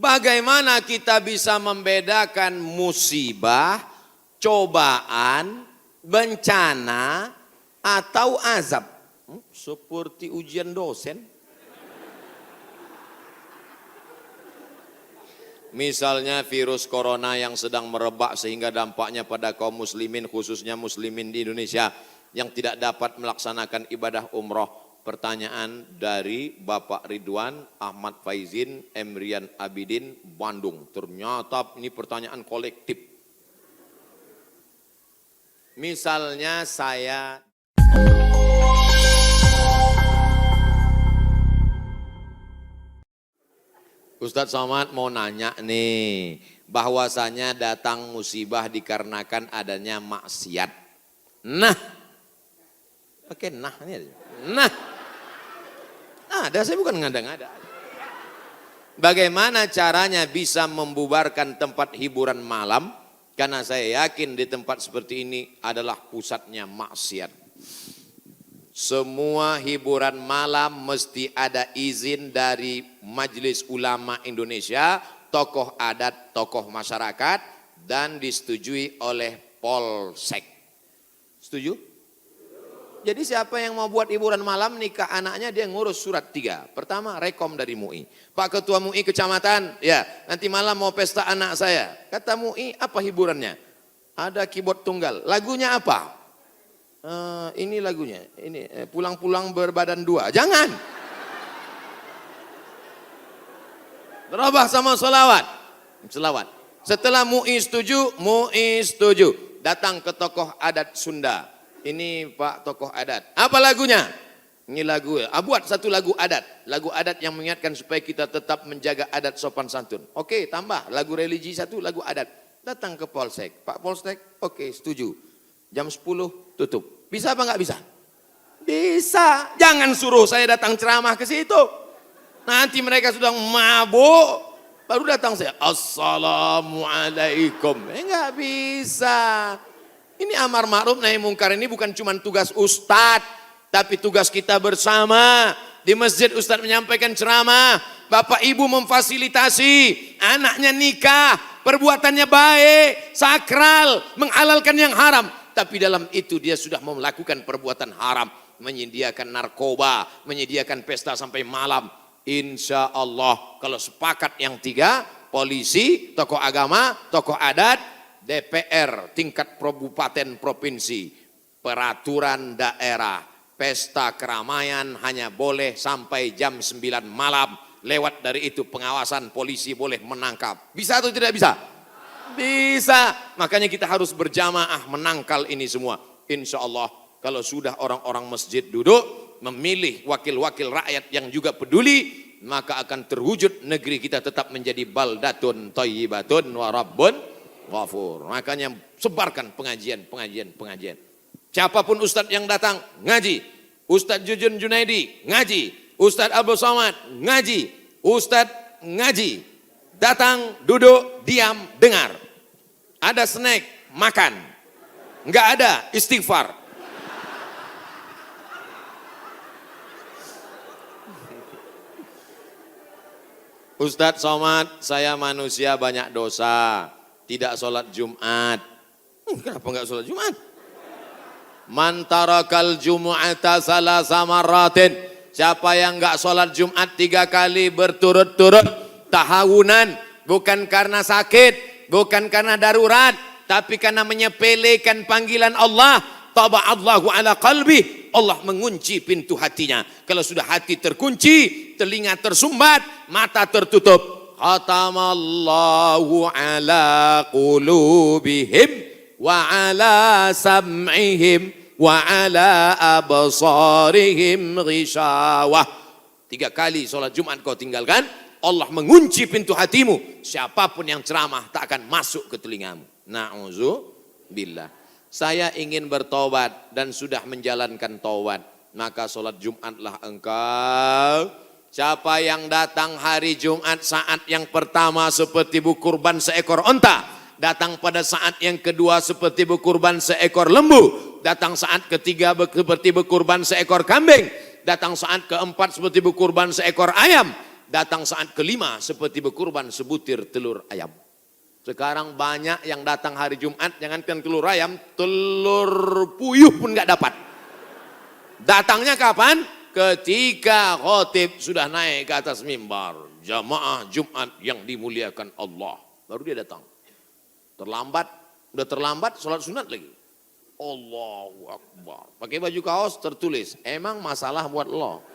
Bagaimana kita bisa membedakan musibah, cobaan, bencana, atau azab? Seperti ujian dosen. Misalnya virus corona yang sedang merebak sehingga dampaknya pada kaum muslimin, khususnya muslimin di Indonesia yang tidak dapat melaksanakan ibadah umroh. Pertanyaan dari Bapak Ridwan Ahmad Faizin Emrian Abidin Bandung. Ternyata ini pertanyaan kolektif. Misalnya saya Ustadz Somad mau nanya nih, bahwasanya datang musibah dikarenakan adanya maksiat. Nah, oke, nah ini aja. Ada, saya bukan ngada-ngada. Bagaimana caranya bisa membubarkan tempat hiburan malam? Karena saya yakin di tempat seperti ini adalah pusatnya maksiat. Semua hiburan malam mesti ada izin dari Majelis Ulama Indonesia, tokoh adat, tokoh masyarakat, dan disetujui oleh Polsek. Setuju? Jadi siapa yang mau buat hiburan malam nikah anaknya dia ngurus surat 3. Pertama rekom dari MUI. Pak Ketua MUI Kecamatan, ya nanti malam mau pesta anak saya. Kata MUI apa hiburannya? Ada keyboard tunggal. Lagunya apa? Ini lagunya. Ini pulang-pulang berbadan 2. Jangan. Berubah sama selawat. Setelah MUI setuju. Datang ke tokoh adat Sunda. Ini Pak tokoh adat. Apa lagunya? Ini lagu. Buat satu lagu adat. Lagu adat yang mengingatkan supaya kita tetap menjaga adat sopan santun. Oke, tambah lagu religi satu, lagu adat. Datang ke Polsek. Pak Polsek, oke, setuju. Jam 10 tutup. Bisa apa nggak bisa? Bisa. Jangan suruh saya datang ceramah ke situ. Nanti mereka sudah mabuk. Baru datang saya. Assalamualaikum. Nggak bisa. Ini amar ma'ruf nahi mungkar ini bukan cuma tugas ustadz, tapi tugas kita bersama. Di masjid ustadz menyampaikan ceramah, bapak ibu memfasilitasi, anaknya nikah, perbuatannya baik, sakral, menghalalkan yang haram. Tapi dalam itu dia sudah mau melakukan perbuatan haram, menyediakan narkoba, menyediakan pesta sampai malam. Insya Allah kalau sepakat yang 3, polisi, tokoh agama, tokoh adat, DPR tingkat kabupaten provinsi, peraturan daerah, pesta keramaian hanya boleh sampai jam 9 malam. Lewat dari itu pengawasan polisi boleh menangkap. Bisa atau tidak bisa? Bisa. Makanya kita harus berjamaah menangkal ini semua. Insya Allah kalau sudah orang-orang masjid duduk memilih wakil-wakil rakyat yang juga peduli, maka akan terwujud negeri kita tetap menjadi baldatun thayyibatun wa rabbun ghafur. Makanya sebarkan pengajian. Siapapun ustadz yang datang ngaji, Ustadz Jujun Junaidi ngaji, Ustadz Abdul Somad ngaji, Ustadz ngaji. Datang, duduk, diam, dengar. Ada snack, makan. Enggak ada, istighfar. Ustadz Somad, saya manusia banyak dosa. Tidak sholat Jumat. Kenapa enggak sholat Jumat? Man tarakal jumu'ata salasa marratin. Siapa yang enggak sholat Jumat 3 kali berturut-turut, tahawunan, bukan karena sakit, bukan karena darurat, tapi karena menyepelekan panggilan Allah, taba'allahu ala qalbi, Allah mengunci pintu hatinya. Kalau sudah hati terkunci, telinga tersumbat, mata tertutup, khatamallahu ala qulubihim wa ala sam'ihim wa ala absarihim ghishawah. 3 kali sholat Jumat kau tinggalkan, Allah mengunci pintu hatimu. Siapapun yang ceramah tak akan masuk ke telingamu. Na'udzubillah. Saya ingin bertobat dan sudah menjalankan taubat, maka sholat Jumatlah engkau. Siapa yang datang hari Jumat saat yang pertama seperti berkurban seekor onta, datang pada saat yang kedua seperti berkurban seekor lembu, datang saat ketiga seperti berkurban seekor kambing, datang saat keempat seperti berkurban seekor ayam, Datang saat kelima seperti berkurban sebutir telur ayam. Sekarang banyak yang datang hari Jumat, jangankan telur ayam, telur puyuh pun nggak dapat. Datangnya kapan? Ketika khotib sudah naik ke atas mimbar. Jamaah Jumat yang dimuliakan Allah. Baru dia datang. Udah terlambat sholat sunat lagi. Allahu Akbar. Pakai baju kaos tertulis, emang masalah buat lo.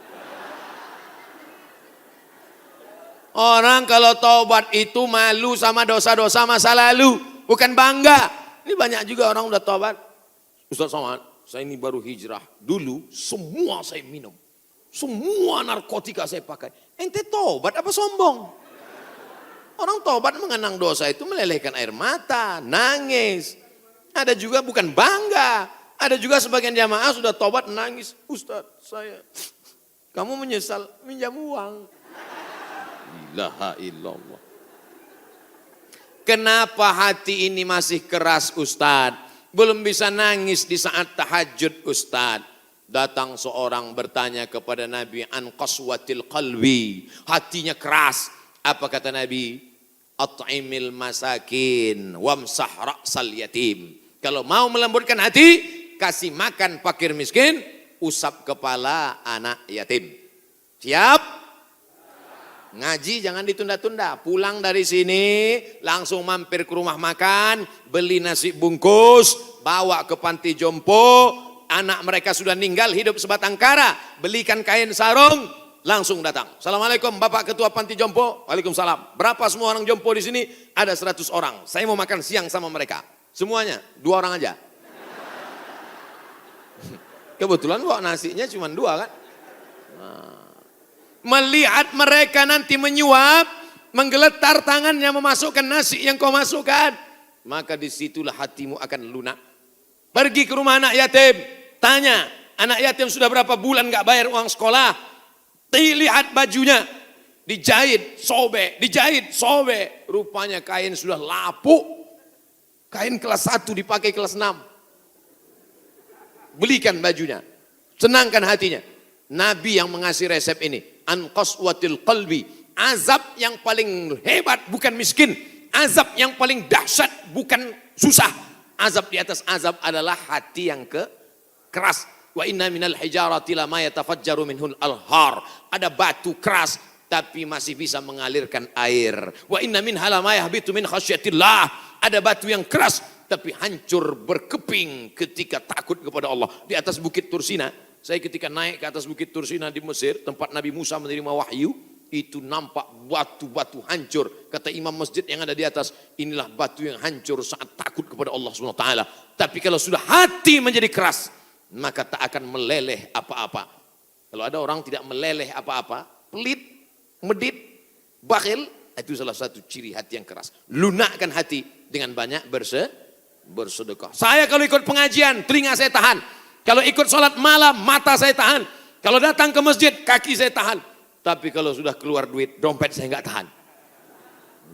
Orang kalau taubat itu malu sama dosa-dosa masa lalu, bukan bangga. Ini banyak juga orang udah taubat. Ustaz Somad, saya ini baru hijrah. Dulu semua saya minum. Semua narkotika saya pakai. Ente taubat apa sombong? Orang taubat mengenang dosa itu melelehkan air mata, nangis. Ada juga bukan bangga. Ada juga sebagian jamaah sudah taubat nangis. Ustaz saya, kamu menyesal minjam uang. La illallah. Kenapa hati ini masih keras Ustadz? Belum bisa nangis di saat tahajud Ustadz. Datang seorang bertanya kepada Nabi an qaswatil qalbi. Hatinya keras. Apa kata Nabi? At'imil masakin wamsah ra'sal yatim. Kalau mau melembutkan hati, kasih makan fakir miskin, usap kepala anak yatim. Siap? Ngaji jangan ditunda-tunda, pulang dari sini langsung mampir ke rumah makan, beli nasi bungkus, bawa ke panti jompo, anak mereka sudah meninggal hidup sebatang kara, belikan kain sarung, langsung datang. Assalamualaikum Bapak Ketua Panti Jompo. Waalaikumsalam. Berapa semua orang jompo di sini? Ada 100 orang. Saya mau makan siang sama mereka. Semuanya 2 orang aja. Kebetulan bawa nasinya cuma 2 kan. Melihat mereka nanti menyuap, menggeletar tangannya memasukkan nasi yang kau masukkan, maka disitulah hatimu akan lunak. Pergi ke rumah anak yatim, tanya, anak yatim sudah berapa bulan gak bayar uang sekolah. Lihat bajunya, dijahit, sobek. Rupanya kain sudah lapuk, kain kelas 1 dipakai kelas 6. Belikan bajunya, senangkan hatinya. Nabi yang mengasih resep ini. An qaswatil qalbi. Azab yang paling hebat bukan miskin. Azab yang paling dahsyat bukan susah. Azab di atas azab adalah hati yang keras. Wa inna minal hijarati lama yatafajjaru minhul alhar. Ada batu keras tapi masih bisa mengalirkan air. Wa inna minha lama yahbitu min khasyatillah. Ada batu yang keras tapi hancur berkeping ketika takut kepada Allah. Di atas bukit Tursina. Saya ketika naik ke atas bukit Tursina di Mesir, tempat Nabi Musa menerima wahyu, itu nampak batu-batu hancur. Kata imam masjid yang ada di atas, inilah batu yang hancur saat takut kepada Allah SWT. Tapi kalau sudah hati menjadi keras, maka tak akan meleleh apa-apa. Kalau ada orang tidak meleleh apa-apa, pelit, medit, bakhil, itu salah satu ciri hati yang keras. Lunakkan hati dengan banyak bersedekah. Saya kalau ikut pengajian, telinga saya tahan. Kalau ikut sholat malam, mata saya tahan. Kalau datang ke masjid, kaki saya tahan. Tapi kalau sudah keluar duit, dompet saya nggak tahan.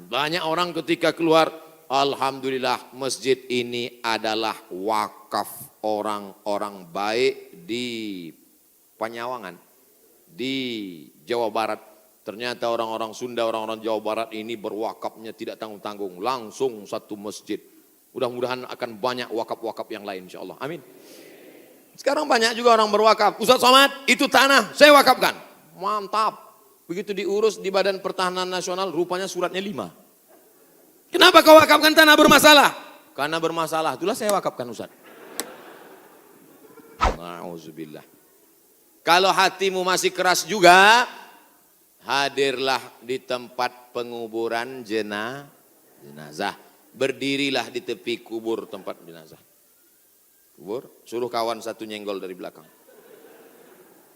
Banyak orang ketika keluar, alhamdulillah masjid ini adalah wakaf orang-orang baik di Panyawangan, di Jawa Barat. Ternyata orang-orang Sunda, orang-orang Jawa Barat ini berwakafnya tidak tanggung-tanggung. Langsung satu masjid. Mudah-mudahan akan banyak wakaf-wakaf yang lain insya Allah. Amin. Sekarang banyak juga orang berwakaf. Ustaz Somad, itu tanah saya wakafkan. Mantap. Begitu diurus di Badan Pertahanan Nasional, rupanya suratnya 5. Kenapa kau wakafkan tanah bermasalah? Karena bermasalah, itulah saya wakafkan Ustaz. Na'udzubillah. Kalau hatimu masih keras juga, hadirlah di tempat penguburan jenazah. Berdirilah di tepi kubur tempat jenazah. Suruh kawan satu nyenggol dari belakang.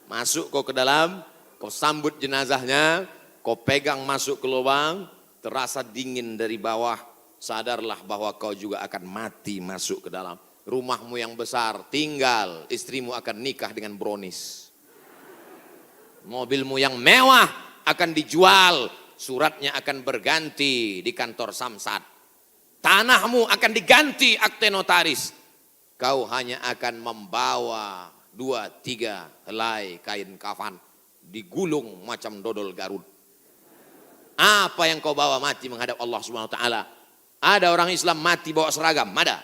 Masuk kau ke dalam, kau sambut jenazahnya, kau pegang masuk ke lubang, terasa dingin dari bawah, sadarlah bahwa kau juga akan mati masuk ke dalam. Rumahmu yang besar tinggal, istrimu akan nikah dengan brownies. Mobilmu yang mewah akan dijual, suratnya akan berganti di kantor Samsat. Tanahmu akan diganti akte notaris. Kau hanya akan membawa 2-3 helai kain kafan digulung macam dodol Garut. Apa yang kau bawa mati menghadap Allah Subhanahu wa taala? Ada orang Islam mati bawa seragam, ada.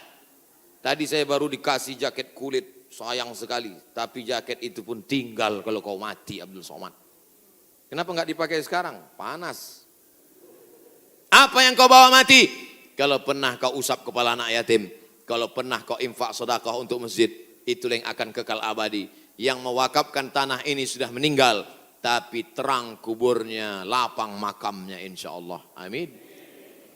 Tadi saya baru dikasih jaket kulit, sayang sekali. Tapi jaket itu pun tinggal kalau kau mati, Abdul Somad. Kenapa enggak dipakai sekarang? Panas. Apa yang kau bawa mati? Kalau pernah kau usap kepala anak yatim, kalau pernah kau infak sedekah untuk masjid, itulah yang akan kekal abadi. Yang mewakafkan tanah ini sudah meninggal, tapi terang kuburnya, lapang makamnya insya Allah. Amin.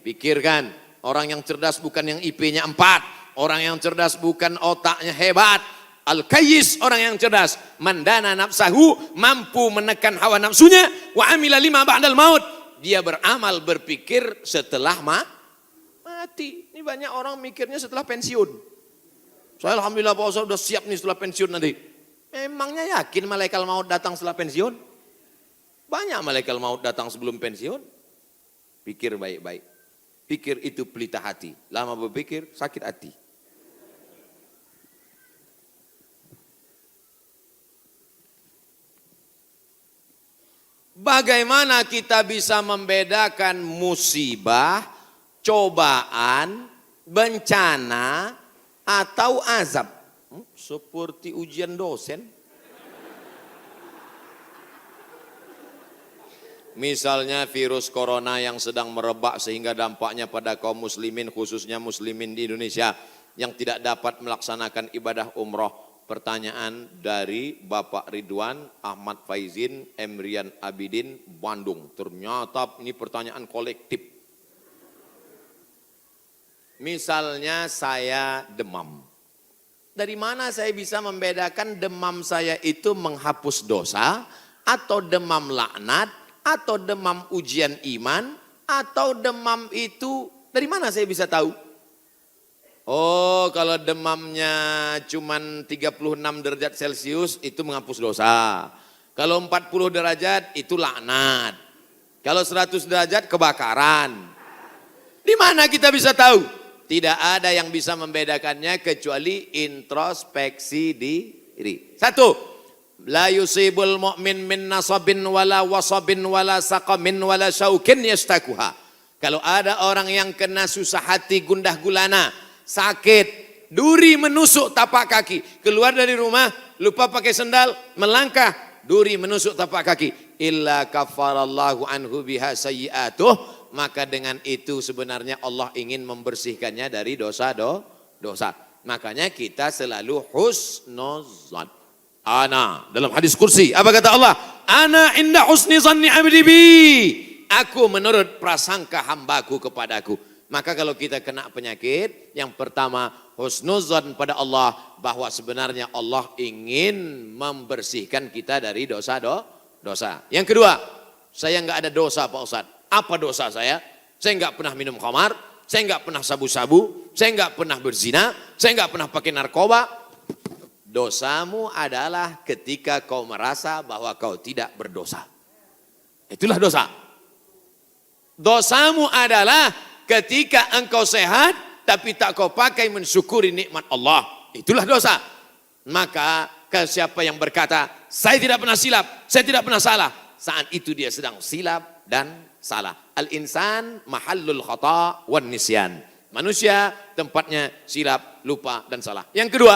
Pikirkan, orang yang cerdas bukan yang IP-nya 4. Orang yang cerdas bukan otaknya hebat. Al-Kayyis orang yang cerdas. Mandana nafsahu, mampu menekan hawa nafsunya. Wa amila lima ba'dal maut. Dia beramal, berpikir setelah mati. Ini banyak orang mikirnya setelah pensiun. Saya alhamdulillah Pak Ustaz udah siap nih setelah pensiun nanti. Memangnya yakin malaikat maut datang setelah pensiun? Banyak malaikat maut datang sebelum pensiun. Pikir baik-baik. Pikir itu pelita hati. Lama berpikir sakit hati. Bagaimana kita bisa membedakan musibah, cobaan, bencana, atau azab? Seperti ujian dosen. Misalnya virus corona yang sedang merebak sehingga dampaknya pada kaum muslimin, khususnya muslimin di Indonesia yang tidak dapat melaksanakan ibadah umroh. Pertanyaan dari Bapak Ridwan Ahmad Faizin Emrian Abidin Bandung. Ternyata ini pertanyaan kolektif. Misalnya saya demam. Dari mana saya bisa membedakan demam saya itu menghapus dosa, atau demam laknat, atau demam ujian iman, atau demam itu dari mana saya bisa tahu? Oh, kalau demamnya cuman 36 derajat Celcius itu menghapus dosa. Kalau 40 derajat itu laknat. Kalau 100 derajat kebakaran. Di mana kita bisa tahu? Tidak ada yang bisa membedakannya kecuali introspeksi diri. 1. La yusibul mu'min min nasabin wala wasabin wala saqamin wala syaukin yastakuha. Kalau ada orang yang kena susah hati, gundah gulana, sakit, duri menusuk tapak kaki, keluar dari rumah, lupa pakai sendal, melangkah, duri menusuk tapak kaki, illa kafarallahu anhu biha sayyi'atuh, maka dengan itu sebenarnya Allah ingin membersihkannya dari dosa. Makanya kita selalu husnuzan. Ana, dalam hadis kursi, apa kata Allah? Ana inda husni zanni abdi bi. Aku menurut prasangka hambaku kepadaku. Maka kalau kita kena penyakit, yang pertama husnuzan pada Allah, bahwa sebenarnya Allah ingin membersihkan kita dari dosa. Yang kedua, saya enggak ada dosa Pak Ustadz. Apa dosa saya? Saya enggak pernah minum khamar, saya enggak pernah sabu-sabu, saya enggak pernah berzina, saya enggak pernah pakai narkoba. Dosamu adalah ketika kau merasa bahwa kau tidak berdosa. Itulah dosa. Dosamu adalah ketika engkau sehat, tapi tak kau pakai mensyukuri nikmat Allah. Itulah dosa. Maka siapa yang berkata, saya tidak pernah silap, saya tidak pernah salah, saat itu dia sedang silap dan salah. Al-insan mahallul khata' wan nisyan. Manusia tempatnya silap, lupa dan salah. Yang kedua,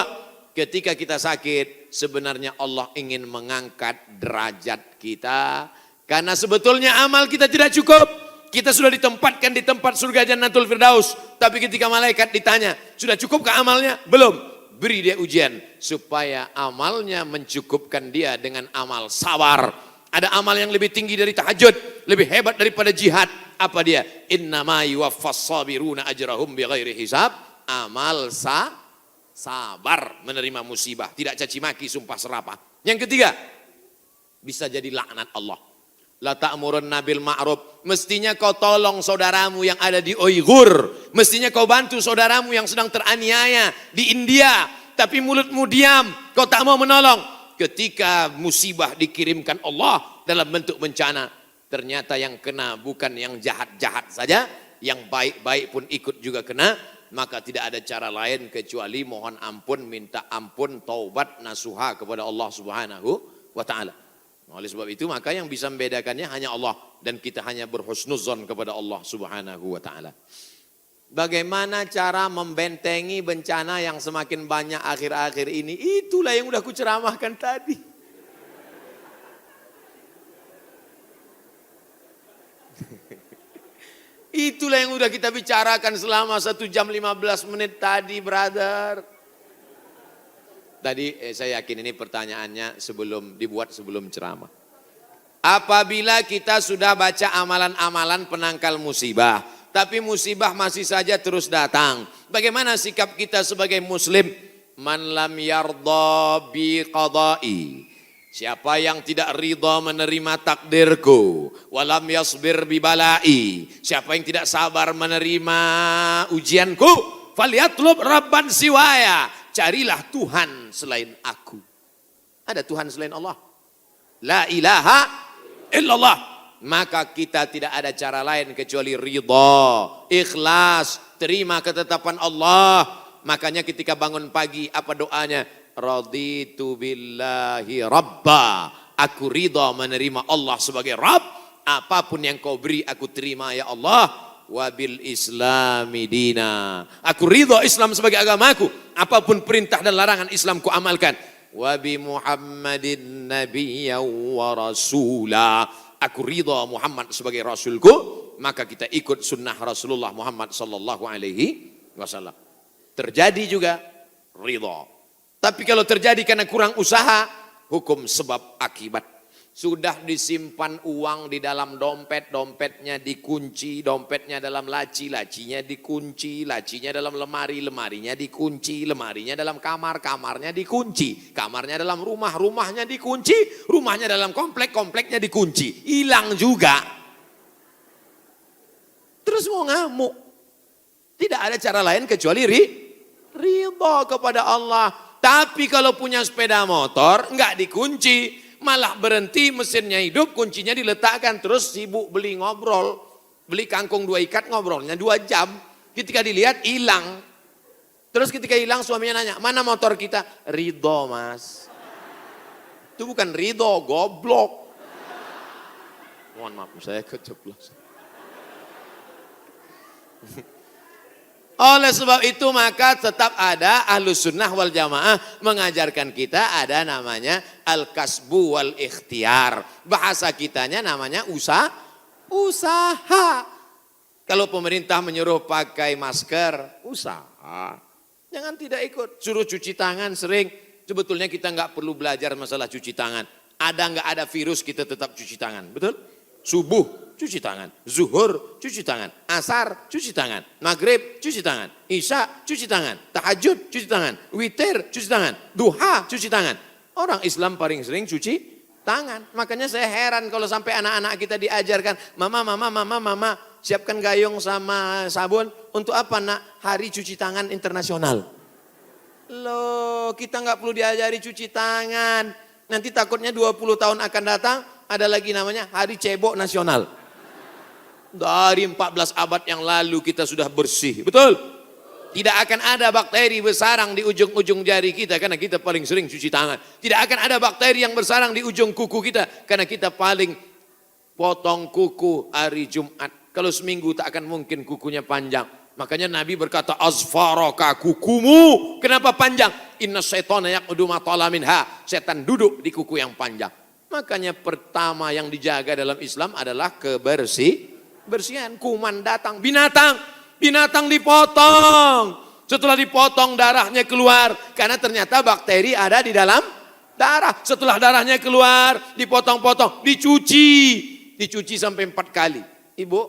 ketika kita sakit, sebenarnya Allah ingin mengangkat derajat kita. Karena sebetulnya amal kita tidak cukup. Kita sudah ditempatkan di tempat surga Jannatul Firdaus. Tapi ketika malaikat ditanya, sudah cukupkah amalnya? Belum. Beri dia ujian. Supaya amalnya mencukupkan dia dengan amal sabar. Ada amal yang lebih tinggi dari tahajud. Lebih hebat daripada jihad. Apa dia? Innama yuwaffas sabiruna ajrahum bighairi hisab. Amal sabar menerima musibah. Tidak caci maki, sumpah serapah. Yang ketiga, bisa jadi laknat Allah. La ta'murunna bil ma'ruf. Mestinya kau tolong saudaramu yang ada di Uighur. Mestinya kau bantu saudaramu yang sedang teraniaya di India. Tapi mulutmu diam, kau tak mau menolong. Ketika musibah dikirimkan Allah dalam bentuk bencana, ternyata yang kena bukan yang jahat-jahat saja, yang baik-baik pun ikut juga kena. Maka tidak ada cara lain kecuali mohon ampun, minta ampun, taubat, nasuha kepada Allah Subhanahu wa ta'ala. Oleh sebab itu maka yang bisa membedakannya hanya Allah. dan kita hanya berhusnuzon kepada Allah Subhanahu wa taala. Bagaimana cara membentengi bencana yang semakin banyak akhir-akhir ini? Itulah yang udah kuceramahkan tadi. Itulah yang udah kita bicarakan selama 1 jam 15 menit tadi, brother. Tadi saya yakin ini pertanyaannya dibuat sebelum ceramah. Apabila kita sudah baca amalan-amalan penangkal musibah, tapi musibah masih saja terus datang. Bagaimana sikap kita sebagai muslim? Man lam yardha bi qada'i. Siapa yang tidak ridha menerima takdirku, walam yasbir bi bala'i. Siapa yang tidak sabar menerima ujianku, falyatlub rabban siwaya. Carilah Tuhan selain aku. Ada Tuhan selain Allah? La ilaha illallah. Maka kita tidak ada cara lain kecuali ridha, ikhlas, terima ketetapan Allah. Makanya ketika bangun pagi apa doanya? Raditu billahi rabba. Aku ridha menerima Allah sebagai Rabb. Apapun yang kau beri aku terima ya Allah. Wabil islami dina. Aku ridha Islam sebagai agamaku. Apapun perintah dan larangan Islam ku amalkan. Wabi Muhammadin nabiyya wa rasula. Aku ridha Muhammad sebagai Rasulku, maka kita ikut sunnah Rasulullah Muhammad sallallahu alaihi wasallam. Terjadi juga ridha. Tapi kalau terjadi karena kurang usaha, hukum sebab akibat. Sudah disimpan uang di dalam dompet, dompetnya dikunci, dompetnya dalam laci, lacinya dikunci, lacinya dalam lemari, lemarinya dikunci, lemarinya dalam kamar, kamarnya dikunci, kamarnya dalam rumah, rumahnya dikunci, rumahnya dalam komplek, kompleknya dikunci. Hilang juga. Terus mau ngamuk. Tidak ada cara lain kecuali ridha kepada Allah. Tapi kalau punya sepeda motor, enggak dikunci. Malah berhenti, mesinnya hidup, kuncinya diletakkan. Terus sibuk beli ngobrol. Beli kangkung 2 ikat, ngobrolnya 2 jam. Ketika dilihat hilang. Terus ketika hilang suaminya nanya, mana motor kita? Ridho mas. Itu bukan ridho, goblok. Mohon maaf, saya keceplosan. Oleh sebab itu maka tetap ada Ahlus Sunnah wal Jamaah mengajarkan kita ada namanya al-kasbu wal ikhtiar. Bahasa kitanya namanya usaha. Kalau pemerintah menyuruh pakai masker, usaha. Jangan tidak ikut. Suruh cuci tangan sering. Sebetulnya kita nggak perlu belajar masalah cuci tangan. Ada nggak ada virus kita tetap cuci tangan. Betul? Subuh cuci tangan, zuhur cuci tangan, asar cuci tangan, maghrib cuci tangan, isya cuci tangan, tahajud cuci tangan, witir cuci tangan, duha cuci tangan. Orang Islam paling sering cuci tangan. Makanya saya heran kalau sampai anak-anak kita diajarkan, mama, siapkan gayung sama sabun. Untuk apa nak? Hari cuci tangan internasional. Loh, kita nggak perlu diajari cuci tangan. Nanti takutnya 20 tahun akan datang, ada lagi namanya Hari Cebok Nasional. Dari 14 abad yang lalu kita sudah bersih, betul? Tidak akan ada bakteri bersarang di ujung-ujung jari kita karena kita paling sering cuci tangan. Tidak akan ada bakteri yang bersarang di ujung kuku kita karena kita paling potong kuku hari Jumat. Kalau seminggu tak akan mungkin kukunya panjang. Makanya Nabi berkata, azfaraka kukumu. Kenapa panjang? Inna syaitana yaqudu ma tala minha. Setan duduk di kuku yang panjang. Makanya pertama yang dijaga dalam Islam adalah kebersihan. Kuman datang, binatang dipotong. Setelah dipotong darahnya keluar. Karena ternyata bakteri ada di dalam darah. Setelah darahnya keluar, dipotong-potong, dicuci sampai 4 kali. Ibu,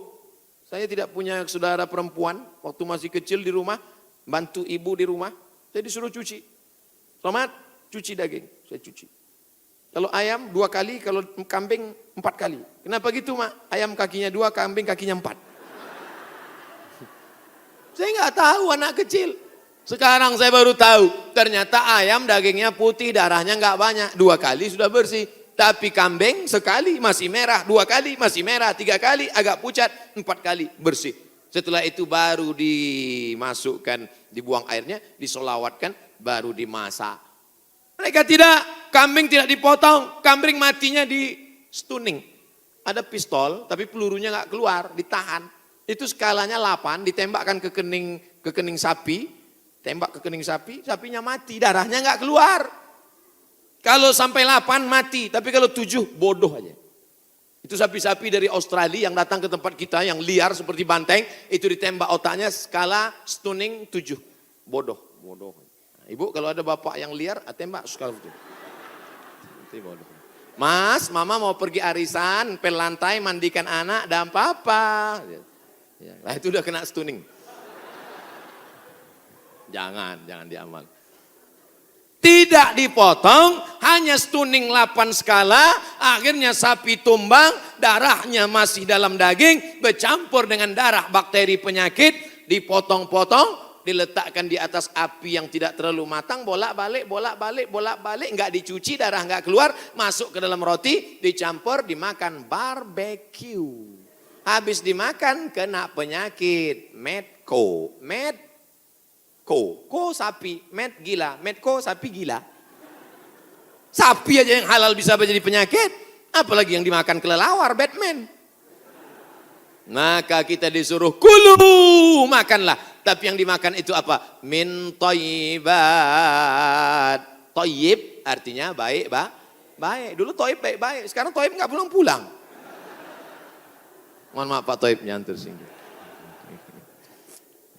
saya tidak punya saudara perempuan. Waktu masih kecil di rumah, bantu ibu di rumah. Saya disuruh cuci. Selamat, cuci daging. Saya cuci. Kalau ayam 2 kali, kalau kambing 4 kali. Kenapa gitu mak? Ayam kakinya 2, kambing kakinya 4. Saya nggak tahu anak kecil. Sekarang saya baru tahu. Ternyata ayam dagingnya putih, darahnya nggak banyak. 2 kali sudah bersih. Tapi kambing sekali masih merah, 2 kali masih merah, 3 kali agak pucat, 4 kali bersih. Setelah itu baru dimasukkan, dibuang airnya, disolawatkan, baru dimasak. Mereka tidak, kambing tidak dipotong, kambing matinya di stunning. ada pistol tapi pelurunya nggak keluar, ditahan. Itu skalanya 8, ditembakkan ke kening sapi, tembak ke kening sapi, sapinya mati, darahnya nggak keluar. Kalau sampai 8 mati, tapi kalau 7 bodoh aja. Itu sapi-sapi dari Australia yang datang ke tempat kita yang liar seperti banteng, itu ditembak otaknya skala stunning 7. Bodoh. Nah, ibu kalau ada bapak yang liar, tembak skala 7. Itu bodoh. Mas, mama mau pergi arisan, pel lantai, mandikan anak, dan papa. Nah itu udah kena stunning. Jangan diamal. Tidak dipotong, hanya stunning 8 skala, akhirnya sapi tumbang, darahnya masih dalam daging, bercampur dengan darah bakteri penyakit, dipotong-potong, diletakkan di atas api yang tidak terlalu matang, bolak-balik, enggak dicuci, darah enggak keluar, masuk ke dalam roti, dicampur, dimakan barbecue. Habis dimakan kena penyakit Medco. Ko sapi, med gila, medco sapi gila. Sapi aja yang halal bisa jadi penyakit, apalagi yang dimakan kelelawar, Batman. Maka kita disuruh kulu, makanlah. Tapi yang dimakan itu apa? Min thayyibat. Thayyib artinya baik, baik. Dulu thayyib baik-baik, sekarang thayyib enggak pulang-pulang. Mohon maaf Pak Thayyib nyantur singgih.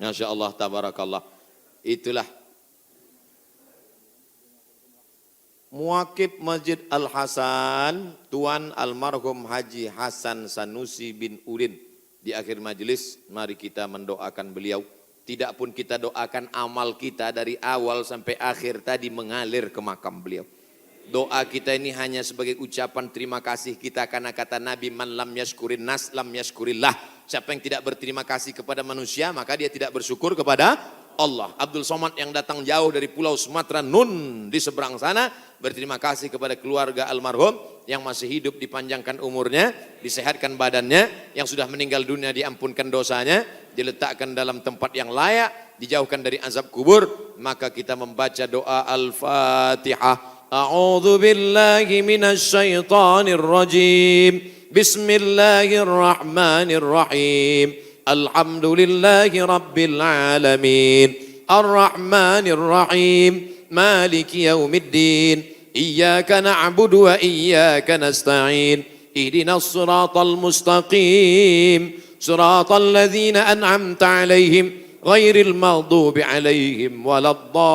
Masya Allah, tabarakallah. Itulah Muwakib Masjid Al-Hasan, Tuan Almarhum Haji Hasan Sanusi bin Udin. Di akhir majelis, mari kita mendoakan beliau. Tidak pun kita doakan, amal kita dari awal sampai akhir tadi mengalir ke makam beliau. Doa kita ini hanya sebagai ucapan terima kasih kita, karena kata Nabi, man lam yashkurin nas lam yashkurillah. Siapa yang tidak berterima kasih kepada manusia, maka dia tidak bersyukur kepada Allah. Abdul Somad yang datang jauh dari pulau Sumatera Nun di seberang sana, berterima kasih kepada keluarga almarhum yang masih hidup, dipanjangkan umurnya, disehatkan badannya, yang sudah meninggal dunia diampunkan dosanya, diletakkan dalam tempat yang layak, dijauhkan dari azab kubur. Maka kita membaca doa Al-Fatihah. A'udzu billahi minasy syaithanir rajim. Bismillahirrahmanirrahim. Alhamdulillahi rabbil alamin. Ar-Rahmanir Rahim. Maliki yaumiddin. Iyyaka na'budu wa iyyaka nasta'in. Ihdinas siratal mustaqim. Siratal ladzina an'amta 'alaihim ghairil maghdubi 'alaihim waladdallin.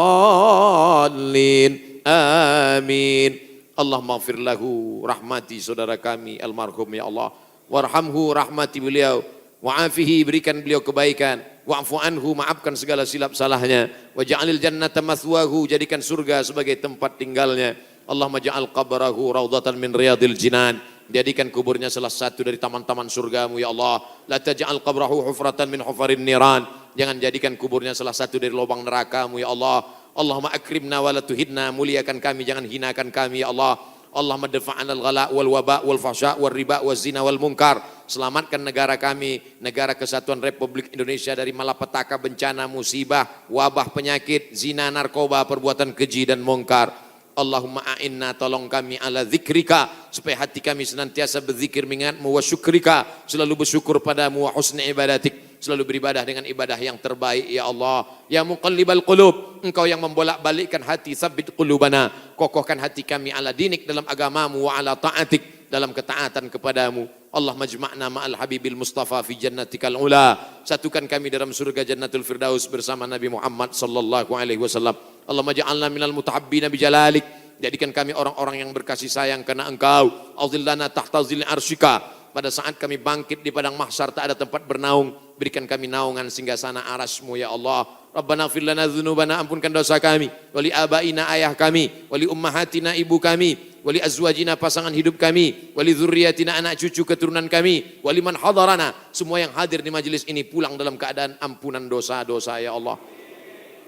Amin. Allahumma ighfir lahu, rahmati saudara kami almarhum ya Allah. Warhamhu, rahmati beliau. Wa'afihi, berikan beliau kebaikan. Wa'fu anhu, maafkan segala silap salahnya. Waj'alil jannata mathwahu, jadikan surga sebagai tempat tinggalnya. Allahumma ja'al qabrahu raudhatan min riyadil jinan. Jadikan kuburnya salah satu dari taman-taman surgamu ya Allah. La taj'al qabrahu hufratan min hufarin niran. Jangan jadikan kuburnya salah satu dari lubang nerakamu ya Allah. Allahumma akrimna wa la tuhidna, muliakan kami, jangan hinakan kami ya Allah. Allahumma dafa'ana al-ghala wal waba wal fahsya wal riba wal zina wal munkar. Selamatkan negara kami, negara Kesatuan Republik Indonesia dari malapetaka, bencana, musibah, wabah, penyakit, zina, narkoba, perbuatan keji dan munkar. Allahumma a'inna, tolong kami ala zikrika, supaya hati kami senantiasa berzikir mengingatmu, wa syukrika, selalu bersyukur padamu, wa husni ibadatik, selalu beribadah dengan ibadah yang terbaik ya Allah. Ya muqallibal qulub, engkau yang membolak-balikkan hati, tsabbit qulubana, kokohkan hati kami ala dinik, dalam agamamu, wa ala ta'atik, dalam ketaatan kepadamu. Allah majma'na ma'al habibil mustafa fi jannatikal ula, satukan kami dalam surga jannatul firdaus bersama Nabi Muhammad sallallahu alaihi wasallam. Allah maj'alna minal mutahabbina bijalalik, jadikan kami orang-orang yang berkasih sayang karena engkau. Azillana tahta zilli arsyika, pada saat kami bangkit di padang mahsyar tak ada tempat bernaung, berikan kami naungan singgasana arasmu ya Allah. Rabbana fir lana dzunubana, ampunkan dosa kami, wali abaina, ayah kami, wali ummahatina, ibu kami, wali azwajina, pasangan hidup kami, wali dzurriyyatina, anak cucu keturunan kami, wali man hadarana, semua yang hadir di majelis ini pulang dalam keadaan ampunan dosa-dosa ya Allah.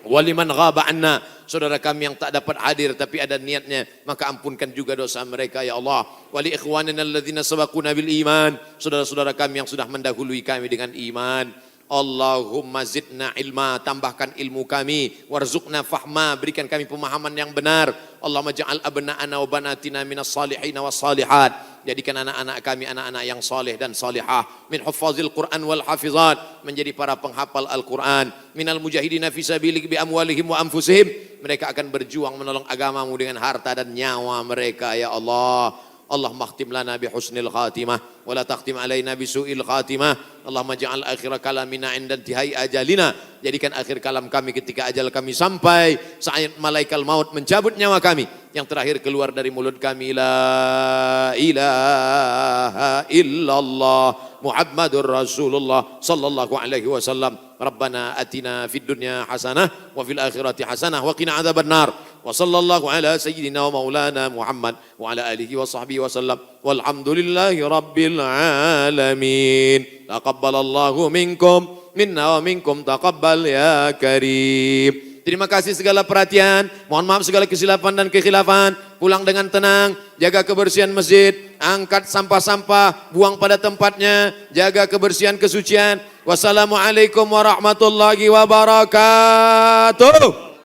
Wali man ghaba anna, saudara kami yang tak dapat hadir tapi ada niatnya, maka ampunkan juga dosa mereka ya Allah. Wali ikhwanina alladzina sabaquna bil iman, saudara-saudara kami yang sudah mendahului kami dengan iman. Allahumma zidna ilma, tambahkan ilmu kami, warzuqna fahma, berikan kami pemahaman yang benar. Allahumma ja'al abna'ana wa banatina minas salihin was salihat, Jadikan anak-anak kami anak-anak yang soleh dan solehah. Min huffazil Quran wal hafizat. Menjadi para penghafal Al-Quran. Minal mujahidina fisabilik bi amwalihim wa anfusihim. Mereka akan berjuang menolong agamamu dengan harta dan nyawa mereka ya Allah. Allahumma khtim lana bi husnil khatimah wa la takhtim alaina bi su'il khatimah. Allahumma ja'al akhir kalamina 'inda intihai ajalina. Jadikan akhir kalam kami ketika ajal kami sampai, saat malaikat maut mencabut nyawa kami, yang terakhir keluar dari mulut kami la ilaha illallah Muhammadur Rasulullah sallallahu alaihi wasallam. Rabbana atina fid dunya hasanah wa fil akhirati hasanah wa qina adzabannar. Wa sallallahu ala sayyidina wa maulana Muhammad wa ala alihi wa sahbihi wasallam. Walhamdulillahi rabbil alamin. Taqabbalallahu minkum minna wa minkum taqabbal ya karim. Terima kasih segala perhatian. Mohon maaf segala kesilapan dan kekhilafan. Pulang dengan tenang, jaga kebersihan masjid, angkat sampah-sampah, buang pada tempatnya, jaga kebersihan kesucian. Wassalamualaikum warahmatullahi wabarakatuh.